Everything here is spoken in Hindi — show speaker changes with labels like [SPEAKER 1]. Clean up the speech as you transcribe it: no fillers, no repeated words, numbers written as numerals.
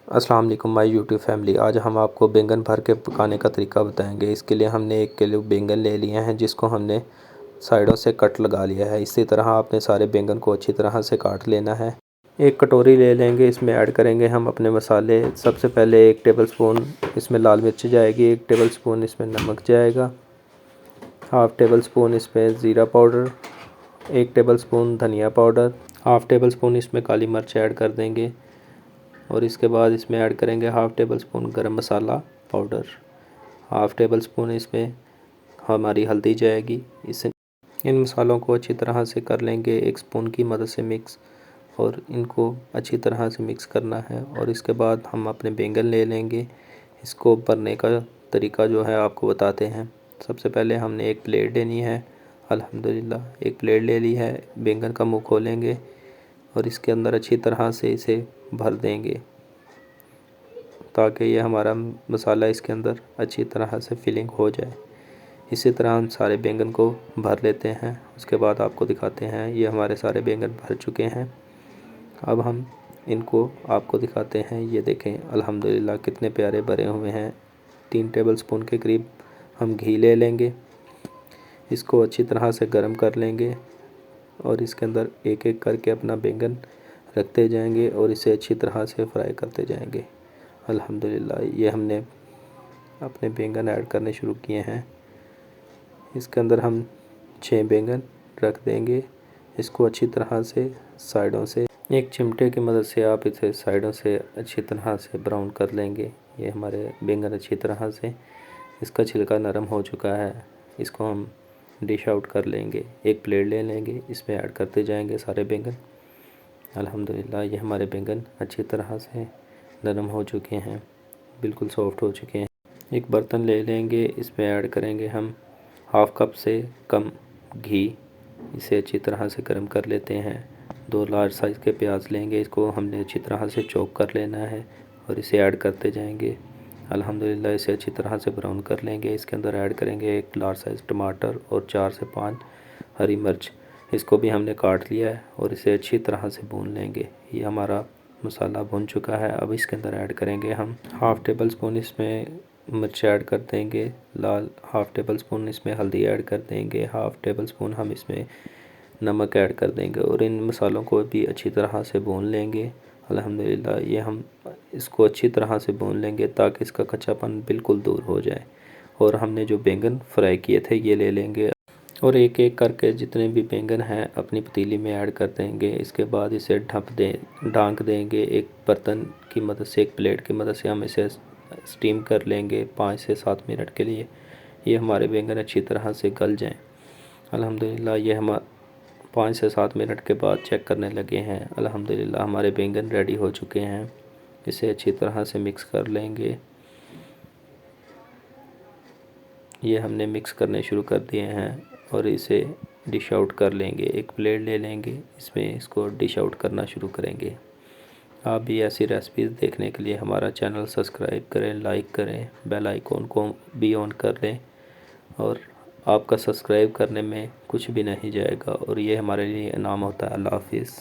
[SPEAKER 1] अस्सलाम वालेकुम माय यूट्यूब फैमिली। आज हम आपको बैंगन भर के पकाने का तरीका बताएंगे। इसके लिए हमने 1 किलो बैंगन ले लिए हैं, जिसको हमने साइडों से कट लगा लिया है। इसी तरह आपने सारे बैंगन को अच्छी तरह से काट लेना है। एक कटोरी ले लेंगे, इसमें ऐड करेंगे हम अपने मसाले। सबसे पहले 1 टेबल स्पून इसमें लाल मिर्च जाएगी, 1 टेबल स्पून इसमें नमक जाएगा, हाफ़ टेबल स्पून इसमें ज़ीरा पाउडर, 1 टेबल स्पून धनिया पाउडर, हाफ़ टेबल स्पून इसमें काली मिर्च ऐड कर देंगे और इसके बाद इसमें ऐड करेंगे हाफ़ टेबल स्पून गरम मसाला पाउडर, हाफ़ टेबल स्पून इसमें हमारी हल्दी जाएगी। इन मसालों को अच्छी तरह से कर लेंगे, 1 स्पून की मदद से मिक्स, और इनको अच्छी तरह से मिक्स करना है। और इसके बाद हम अपने बैंगन ले लेंगे। इसको भरने का तरीका जो है आपको बताते हैं। सबसे पहले हमने एक प्लेट लेनी है। अल्हम्दुलिल्लाह एक प्लेट ले ली है। बैंगन का मुंह खोलेंगे और इसके अंदर अच्छी तरह से इसे भर देंगे, ताकि ये हमारा मसाला इसके अंदर अच्छी तरह से फिलिंग हो जाए। इसी तरह हम सारे बैंगन को भर लेते हैं। उसके बाद आपको दिखाते हैं, ये हमारे सारे बैंगन भर चुके हैं। अब हम इनको आपको दिखाते हैं। ये देखें अल्हम्दुलिल्लाह कितने प्यारे भरे हुए हैं। 3 टेबल स्पून के करीब हम घी ले लेंगे, इसको अच्छी तरह से गर्म कर लेंगे और इसके अंदर एक एक करके अपना बैंगन रखते जाएंगे और इसे अच्छी तरह से फ्राई करते जाएंगे। अल्हम्दुलिल्लाह ये हमने अपने बैंगन ऐड करने शुरू किए हैं। इसके अंदर हम 6 बैंगन रख देंगे। इसको अच्छी तरह से साइडों से एक चिमटे की मदद से आप इसे साइडों से अच्छी तरह से ब्राउन कर लेंगे। ये हमारे बैंगन अच्छी तरह से, इसका छिलका नरम हो चुका है। इसको हम डिश आउट कर लेंगे। एक प्लेट ले लेंगे, इसमें ऐड करते जाएंगे सारे बैंगन। अल्हम्दुलिल्लाह ये हमारे बैंगन अच्छी तरह से नरम हो चुके हैं, बिल्कुल सॉफ्ट हो चुके हैं। एक बर्तन ले लेंगे, इसमें ऐड करेंगे हम हाफ़ कप से कम घी। इसे अच्छी तरह से गर्म कर लेते हैं। 2 लार्ज साइज़ के प्याज लेंगे, इसको हमने अच्छी तरह से चॉप कर लेना है और इसे ऐड करते जाएंगे। अल्हम्दुलिल्लाह इसे अच्छी तरह से ब्राउन कर लेंगे। इसके अंदर ऐड करेंगे 1 लार्ज साइज़ टमाटर और 4 से 5 हरी मिर्च। इसको भी हमने काट लिया है और इसे अच्छी तरह से भून लेंगे। ये हमारा मसाला भुन चुका है। अब इसके अंदर ऐड करेंगे हम हाफ़ टेबल स्पून इसमें मिर्च ऐड कर देंगे लाल, हाफ़ टेबल स्पून इसमें हल्दी ऐड कर देंगे, हाफ़ टेबल स्पून हम इसमें नमक ऐड कर देंगे और इन मसालों को भी अच्छी तरह से भून लेंगे। अल्हम्दुलिल्लाह ये हम इसको अच्छी तरह से भून लेंगे ताकि इसका कच्चापन बिल्कुल दूर हो जाए। और हमने जो बैंगन फ्राई किए थे ये ले लेंगे और एक एक करके जितने भी बैंगन हैं अपनी पतीली में ऐड कर देंगे। इसके बाद इसे ढाँक देंगे एक बर्तन की मदद से, एक प्लेट की मदद से हम इसे स्टीम कर लेंगे 5 से 7 मिनट के लिए। ये हमारे बैंगन अच्छी तरह से गल जाएं। अल्हम्दुलिल्लाह ये हम 5 से 7 मिनट के बाद चेक करने लगे हैं। अल्हम्दुलिल्लाह हमारे बैंगन रेडी हो चुके हैं। इसे अच्छी तरह से मिक्स कर लेंगे। ये हमने मिक्स करने शुरू कर दिए हैं और इसे डिश आउट कर लेंगे। एक प्लेट ले लेंगे, इसमें इसको डिश आउट करना शुरू करेंगे। आप भी ऐसी रेसिपीज़ देखने के लिए हमारा चैनल सब्सक्राइब करें, लाइक करें, बेल आइकॉन को भी ऑन कर लें। और आपका सब्सक्राइब करने में कुछ भी नहीं जाएगा और ये हमारे लिए इनाम होता है। अल्लाह हाफ़िज़।